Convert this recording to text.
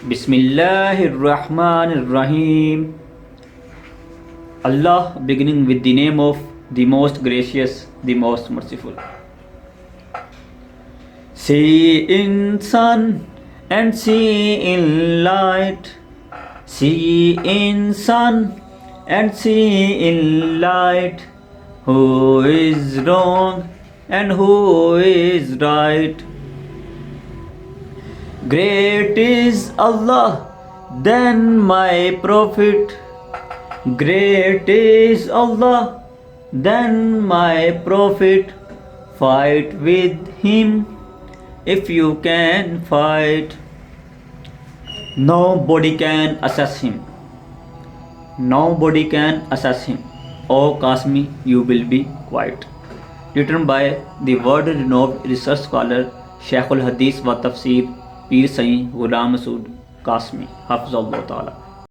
Bismillahirrahmanirrahim. Allah, beginning with the name of the most gracious, the most merciful. See in sun and see in light. See in sun and see in light. Who is wrong and who is right? Great is Allah, then my Prophet. Great is Allah, then my Prophet. Fight with him if you can fight. Nobody can assess him. Nobody can assess him. O Qasmi, you will be quiet. Written by the world renowned research scholar Shaykh al Hadith wa Tafsir Pir Sayyid Ghulam Rasool Qasmi Hafizahullah Ta'ala.